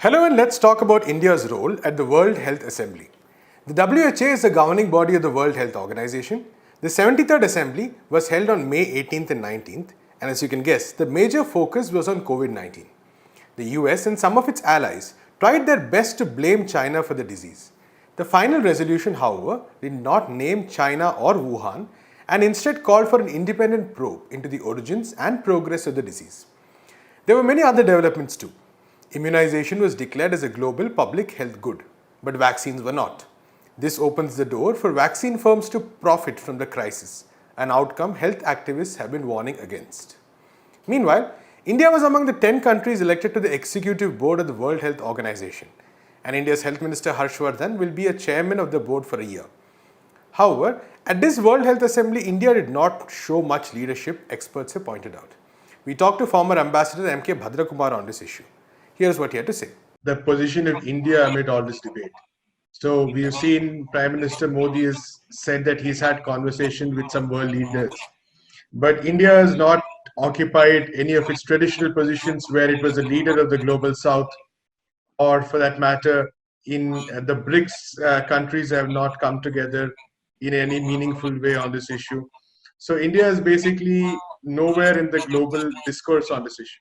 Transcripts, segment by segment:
Hello, and let's talk about India's role at the World Health Assembly. The WHO is the governing body of the World Health Organization. The 73rd Assembly was held on May 18th and 19th, and as you can guess, the major focus was on COVID-19. The US and some of its allies tried their best to blame China for the disease. The final resolution, however, did not name China or Wuhan and instead called for an independent probe into the origins and progress of the disease. There were many other developments too. Immunization was declared as a global public health good, but vaccines were not. This opens the door for vaccine firms to profit from the crisis, an outcome health activists have been warning against. Meanwhile, India was among the 10 countries elected to the executive board of the World Health Organization, and India's Health Minister Harshvardhan will be a chairman of the board for a year. However, at this World Health Assembly, India did not show much leadership, experts have pointed out. We talked to former Ambassador M.K. Bhadrakumar on this issue. Here's what he had to say. The position of India amid all this debate. So we have seen Prime Minister Modi has said that he's had conversation with some world leaders. But India has not occupied any of its traditional positions where it was a leader of the global south, or for that matter, in the BRICS countries have not come together in any meaningful way on this issue. So India is basically nowhere in the global discourse on this issue.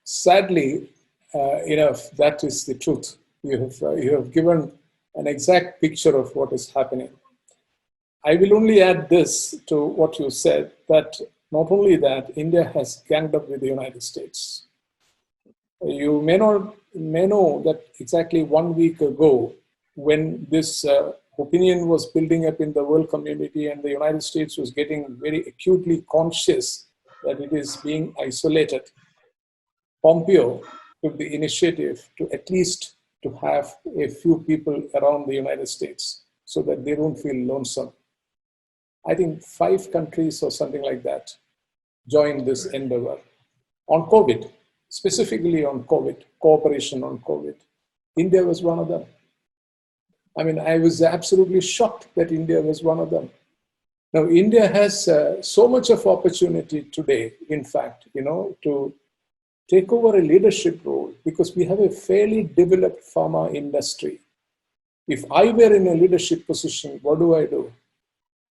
Sadly, that is the truth. You have given an exact picture of what is happening. I will only add this to what you said, that not only that, India has ganged up with the United States. You may know that exactly 1 week ago, when this opinion was building up in the world community and the United States was getting very acutely conscious that it is being isolated, Pompeo took the initiative to at least to have a few people around the United States so that they don't feel lonesome. I think 5 countries or something like that joined this endeavor on COVID, specifically on COVID, cooperation on COVID. India was one of them. I mean, I was absolutely shocked that India was one of them. Now, India has so much of opportunity today, in fact, to take over a leadership role because we have a fairly developed pharma industry. If I were in a leadership position, what do?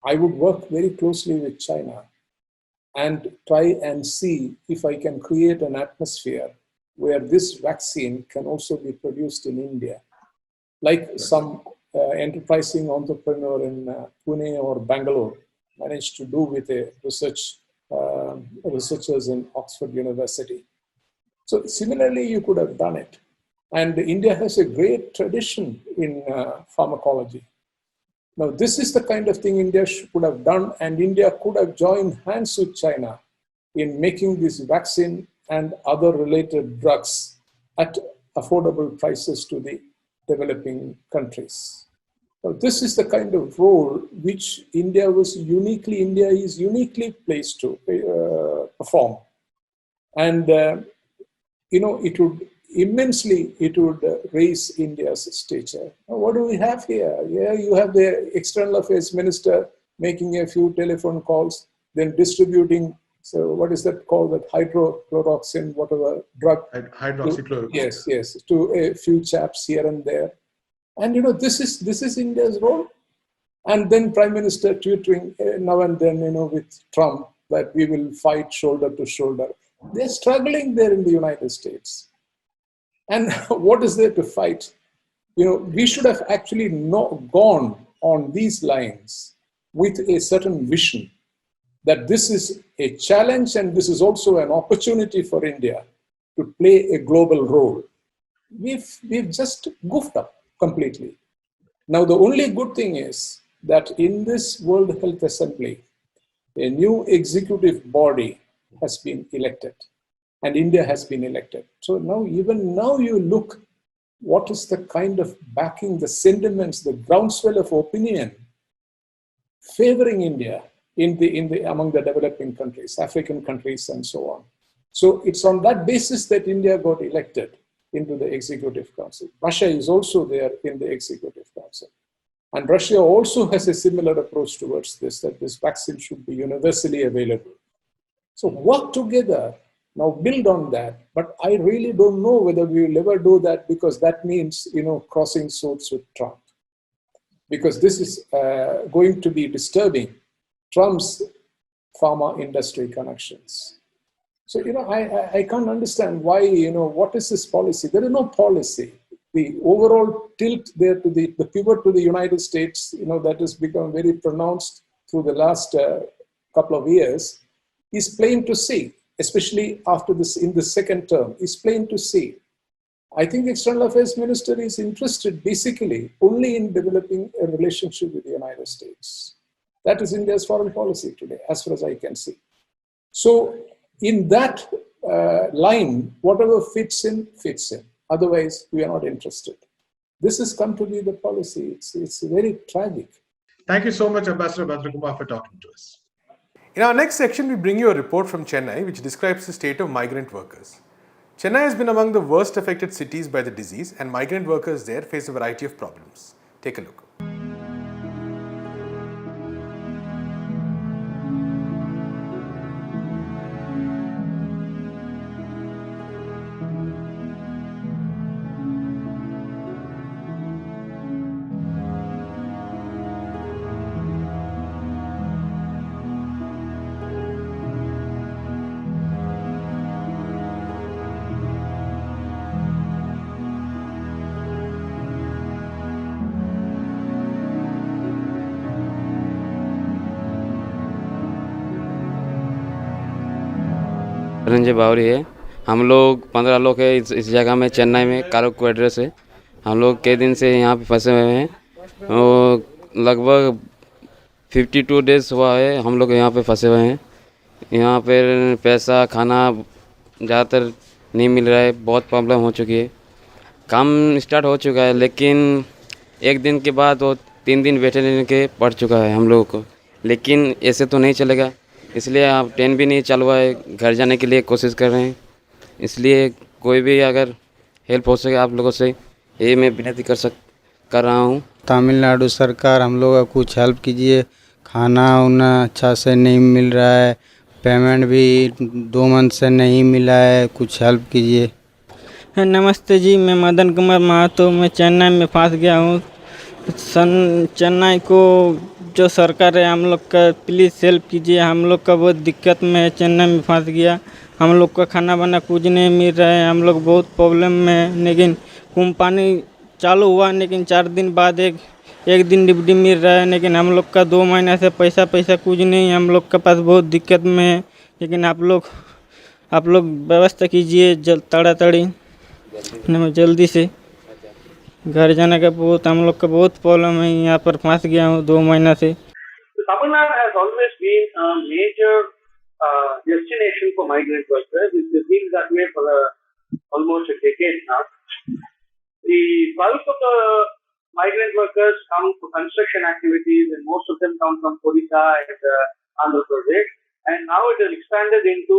I would work very closely with China and try and see if I can create an atmosphere where this vaccine can also be produced in India. Like some enterprising entrepreneur in Pune or Bangalore managed to do with a researchers in Oxford University. So similarly, you could have done it. And India has a great tradition in pharmacology. Now, this is the kind of thing India could have done, and India could have joined hands with China in making this vaccine and other related drugs at affordable prices to the developing countries. Now, this is the kind of role which India is uniquely placed to perform. And it would raise India's stature. Now, what do we have here? Yeah, you have the External Affairs Minister making a few telephone calls, then distributing, so what is that called, that hydrochloroxine, whatever drug? Hydroxychloroquine. Yes, to a few chaps here and there. And this is India's role. And then Prime Minister tutoring now and then, with Trump, that we will fight shoulder to shoulder. They're struggling there in the United States. And what is there to fight? We should have actually gone on these lines with a certain vision that this is a challenge and this is also an opportunity for India to play a global role. We've just goofed up completely. Now, the only good thing is that in this World Health Assembly, a new executive body has been elected. And India has been elected. So now, even now you look, what is the kind of backing, the sentiments, the groundswell of opinion favoring India among the developing countries, African countries and so on. So it's on that basis that India got elected into the Executive Council. Russia is also there in the Executive Council. And Russia also has a similar approach towards this, that this vaccine should be universally available. So work together Now build on that. But I really don't know whether we will ever do that, because that means, crossing swords with Trump. Because this is going to be disturbing Trump's pharma industry connections. So, I can't understand why, what is this policy? There is no policy. The overall tilt there to the pivot to the United States, that has become very pronounced through the last couple of years, is plain to see, especially after this, in the second term, is plain to see. I think the External Affairs Minister is interested basically only in developing a relationship with the United States. That is India's foreign policy today, as far as I can see. So in that line, whatever fits in, fits in. Otherwise, we are not interested. This has come to be the policy. It's very tragic. Thank you so much, Ambassador Bhadrakumar, for talking to us. In our next section, we bring you a report from Chennai which describes the state of migrant workers. Chennai has been among the worst affected cities by the disease, and migrant workers there face a variety of problems. Take a look. Ranjay बावरी है। हम लोग 15 लोग हैं इस जगह में, चेन्नई में कारोको address है। हम लोग कई दिन से यहाँ पे फंसे हुए हैं और लगभग 52 डेज हुआ है हम लोग यहाँ पे फंसे हुए हैं। यहाँ पर पैसा खाना ज़्यादातर नहीं मिल रहा है, बहुत प्रॉब्लम हो चुकी है। काम स्टार्ट हो चुका है लेकिन एक दिन के बाद वो 3 दिन बैठे रहने के पड़ चुका है हम लोगों को, लेकिन ऐसे तो नहीं चलेगा। इसलिए आप ट्रेन भी नहीं चालू है, घर जाने के लिए कोशिश कर रहे हैं। इसलिए कोई भी अगर हेल्प हो सके आप लोगों से, ये मैं विनती कर रहा हूँ। तमिलनाडु सरकार हम लोग का कुछ हेल्प कीजिए। खाना उना अच्छा से नहीं मिल रहा है, पेमेंट भी 2 मंथ से नहीं मिला है, कुछ हेल्प कीजिए। नमस्ते जी, मैं मदन कुमार महतो, मैं चेन्नई में फंस गया हूँ। चेन्नई को जो सरकार है हम लोग का प्लीज़ हेल्प कीजिए। हम लोग का बहुत दिक्कत में है, चेन्नई में फंस गया। हम लोग का खाना बना कुछ नहीं मिल रहा है, हम लोग बहुत प्रॉब्लम में है। लेकिन कंपनी चालू हुआ, लेकिन 4 दिन बाद एक दिन डिप्टी मिल रहा है, लेकिन हम लोग का 2 महीना से पैसा कुछ नहीं, हम लोग के पास बहुत दिक्कत में है। लेकिन आप लोग व्यवस्था कीजिए ताड़ाताड़ी, जल्दी से घर जाने का हम लोग का बहुत प्रॉब्लम है। यहाँ पर फंस गया हूँ 2 महीना से। Tamil Nadu has always been a major destination for migrant workers. It's been that way for almost a decade now. The bulk of the migrant workers come for construction activities, and most of them come from Odisha and Andhra Pradesh. And now it has expanded into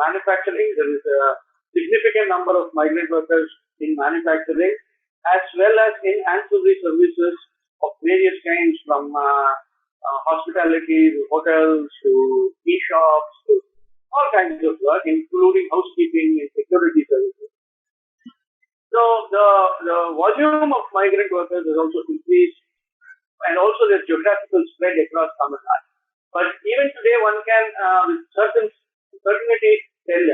manufacturing. There is a significant number of migrant workers in manufacturing, as well as in ancillary services of various kinds, from hospitality to hotels to tea shops to all kinds of work, including housekeeping and security services. So the volume of migrant workers has also increased, and also their geographical spread across Tamil Nadu. But even today, one can with certainty tell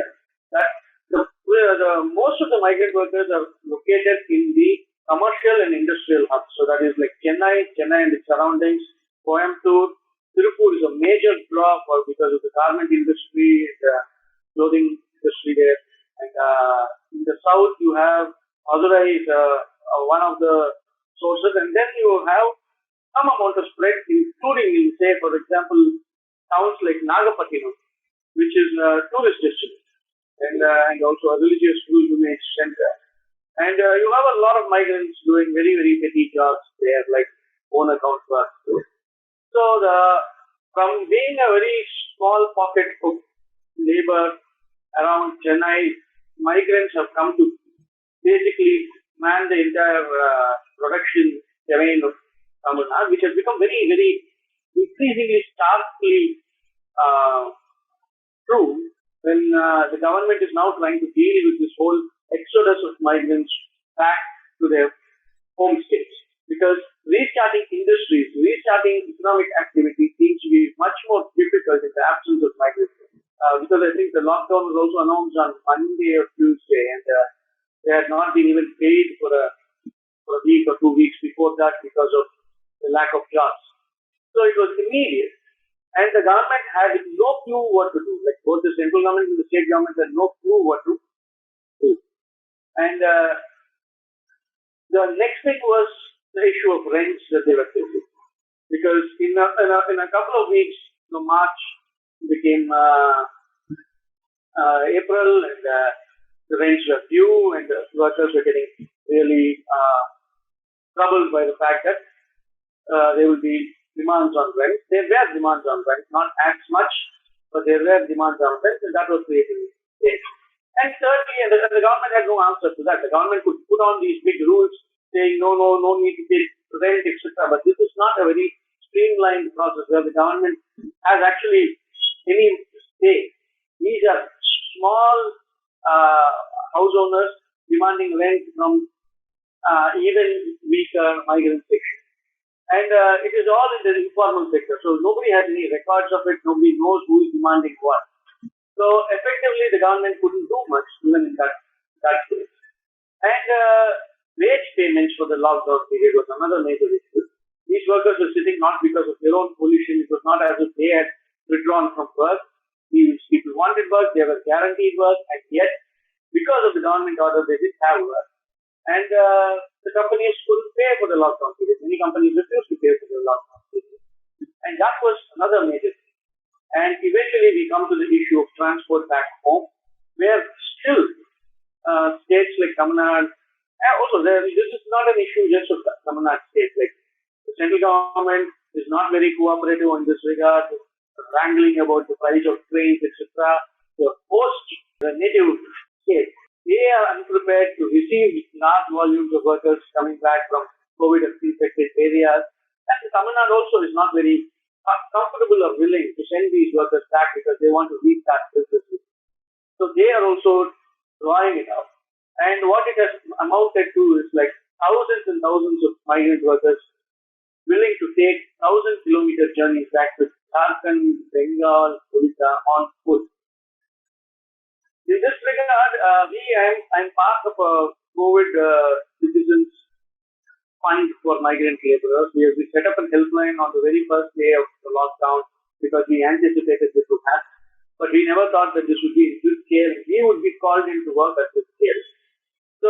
that the most of the migrant workers are located in the commercial and industrial hubs. So that is like Chennai and its surroundings, Coimbatore, Tirupur is a major draw because of the garment industry and the clothing industry there. And in the south, you have Madurai is one of the sources, and then you have some amount of spread, including in, say, for example, towns like Nagapattinam, which is a tourist destination, and also a religious pilgrimage center. And you have a lot of migrants doing very, very petty jobs there, like own account work. So from being a very small pocket of labor around Chennai, migrants have come to basically man the entire production terrain of Tamil Nadu, which has become very, very increasingly starkly true when the government is now trying to deal with this whole exodus of migrants back to their home states. Because restarting industries, restarting economic activity seems to be much more difficult in the absence of migrants. Because I think the lockdown was also announced on Monday or Tuesday, and they had not been even paid for a week or 2 weeks before that because of the lack of jobs. So it was immediate. And the government had no clue what to do. Like both the central government and the state government had no clue what to do. And the next thing was the issue of rents that they were facing. Because in a couple of weeks, March became April, and the rents were due, and the workers were getting really troubled by the fact that there will be demands on rent. There were demands on rent, not as much, but there were demands on rent, and that was creating it. And thirdly, and the government had no answer to that. The government could put on these big rules saying no need to pay rent, etc. But this is not a very streamlined process where the government has actually any say. These are small house owners demanding rent from even weaker migrant sections. And it is all in the informal sector. So nobody has any records of it. Nobody knows who is demanding what. So effectively, the government couldn't do much even in that case. And wage payments for the lockdown period was another major issue. These workers were sitting not because of their own volition. It was not as if they had withdrawn from work. These people wanted work. They were guaranteed work. And yet, because of the government order, they didn't have work. And the companies couldn't pay for the lockdown period. Many companies refused to pay for the lockdown period. And that was another major thing. And eventually we come to the issue of transport back home, where still states like Tamil Nadu, also this is not an issue just of Tamil Nadu state. Like the central government is not very cooperative in this regard, wrangling about the price of trains, etc. The host, the native state, they are unprepared to receive large volumes of workers coming back from COVID-infected areas. And Tamil Nadu also is not very comfortable or willing to send these workers back because they want to restart businesses. So they are also drawing it out. And what it has amounted to is like thousands and thousands of migrant workers willing to take 1,000-kilometer journeys back to Jharkhand, Bengal, Odisha on foot. In this regard, I'm part of a COVID citizens fund for migrant laborers. We set up a helpline on the very first day of the lockdown because we anticipated this would happen. But we never thought that this would be in this scale. We would be called into work at this scale. So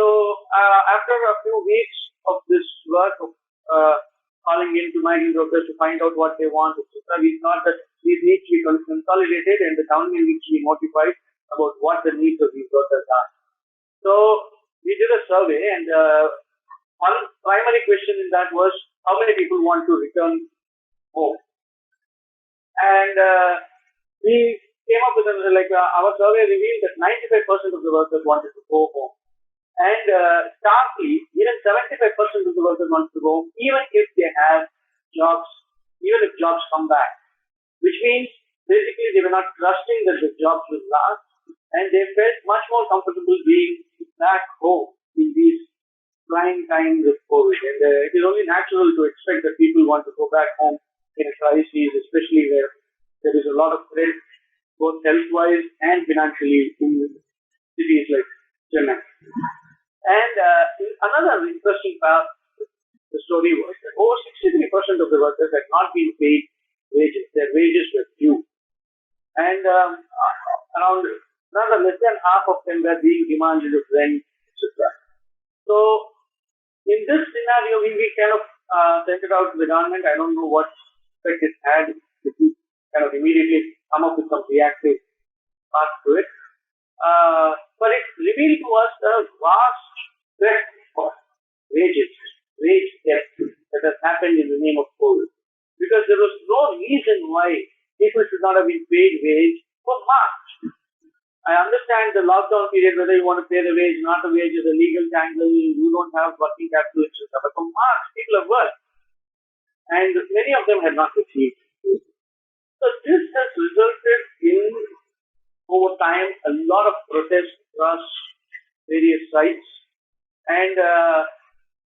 after a few weeks of this work of calling into migrant workers to find out what they want, etc., we thought that these needs to be consolidated and the government needs to be notified about what the needs of these workers are. So we did a survey, and one primary question in that was how many people want to return home. And we came up with our survey revealed that 95% of the workers wanted to go home. And starkly, even 75% of the workers wanted to go, even if they have jobs, even if jobs come back. Which means basically they were not trusting that the jobs will last, and they felt much more comfortable being back home in these trying times of COVID. And it is only natural to expect that people want to go back home in a crisis, especially where there is a lot of threat, both health-wise and financially in cities like Chennai. And another interesting part of the story was that over 63% of the workers had not been paid wages. Their wages were due. And around less than half of them were being demanded of rent, etc. So in this scenario, we kind of sent it out to the government. I don't know what effect it had. If we kind of immediately come up with some reactive path to it. But it revealed to us a vast threat for wage theft that has happened in the name of COVID. Because there was no reason why people should not have been paid wage for March. I understand the lockdown period, whether you want to pay the wage, not the wage, is a legal tangle, you don't have working capital, etc. But for March, people have worked. And many of them had not received. So this has resulted in over time, a lot of protests across various sites, and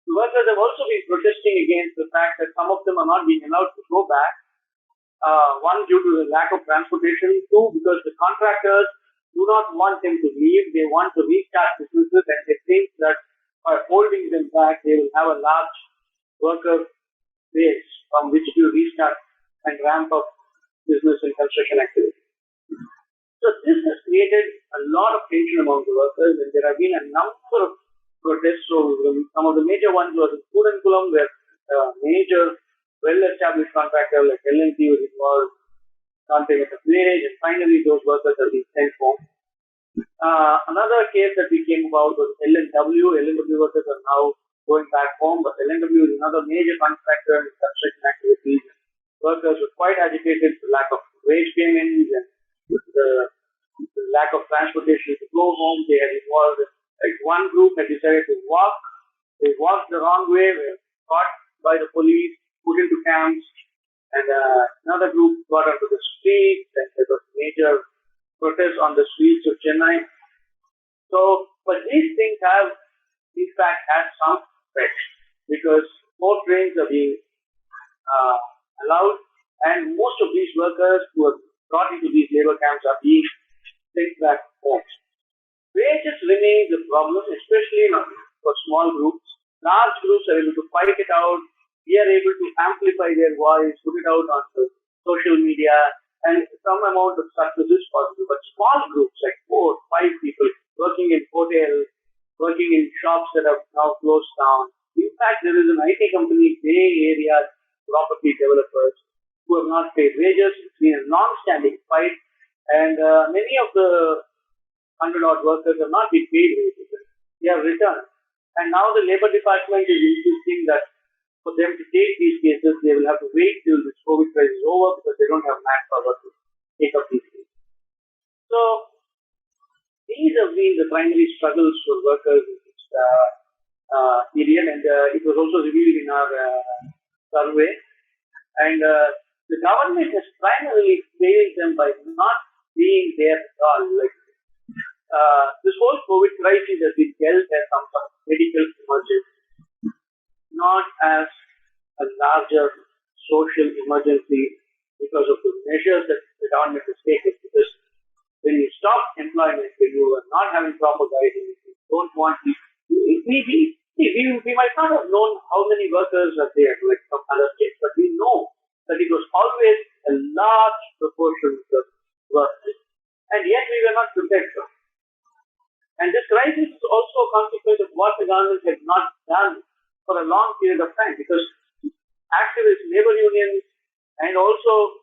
workers have also been protesting against the fact that some of them are not being allowed to go back. One, due to the lack of transportation. Two, because the contractors do not want them to leave. They want to restart businesses, and they think that by holding them back, they will have a large worker base from which to restart and ramp up business and construction activity. So this has created a lot of tension among the workers, and there have been a number of protests. So some of the major ones was in Kudankulam, where a major, well-established contractor like L&T was involved, counting at the drainage, and finally those workers have been sent home. Another case that we came about was L&W. L&W workers are now going back home, but L&W is another major contractor in construction activities. Workers were quite agitated for lack of wage payments and with the lack of transportation to go home. They had involved, like one group had decided to walk. They walked the wrong way, were caught by the police, put into camps, and another group got onto the streets, and there was major protests on the streets of Chennai. So, but these things have, in fact, had some effect because more trains are being allowed, and most of these workers who are brought into these labor camps are being sent back home. Wages remain the problem, especially for small groups. Large groups are able to fight it out. We are able to amplify their voice, put it out on the social media, and some amount of success is possible. But small groups, like 4, 5 people, working in hotels, working in shops that have now closed down. In fact, there is an IT company, Bay Area property developers, who have not paid wages. It's been a long-standing fight, and many of the 100-odd workers have not been paid wages. They have returned. And now the Labour Department is insisting that for them to take these cases, they will have to wait till this COVID crisis is over because they don't have manpower to take up these cases. So, these have been the primary struggles for workers in this period, and it was also revealed in our survey. And the government has primarily failed them by not being there at all. Like, this whole COVID crisis has been dealt as some sort of medical emergency, not as a larger social emergency because of the measures that the government has taken. Because when you stop employment, when you are not having proper guidance, you don't want to, we might not have known how many workers are there, like from other states, but we know that it was always a large proportion of workers, and yet we were not prepared for it. And this crisis is also a consequence of what the government had not done for a long period of time, because activist labor unions and also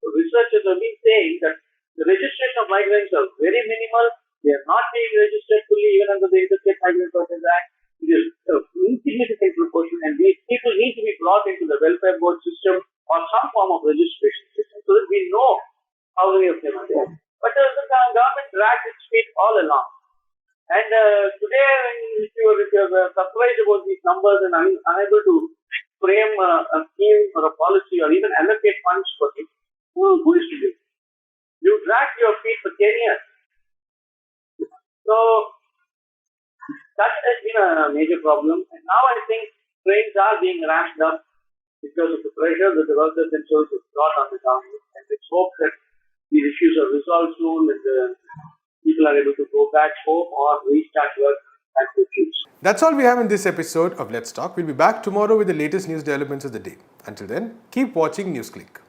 researchers have been saying that the registration of migrants are very minimal. They are not being registered fully even under the Interstate Migrant Workers Act. It is an insignificant proportion, and these people need to be brought into the welfare board system or some form of registration system so that we know how many of them are there. But the government dragged its feet all along. And today, if you are surprised about these numbers and unable to frame a scheme or a policy or even allocate funds for it, who is to do? You dragged your feet for 10 years. So, that has been a major problem. And now I think trains are being ramped up because of the pressure that the workers themselves have brought on the government. And let's hope that these issues are resolved soon and people are able to go back home or restart work as they choose. That's all we have in this episode of Let's Talk. We'll be back tomorrow with the latest news developments of the day. Until then, keep watching NewsClick.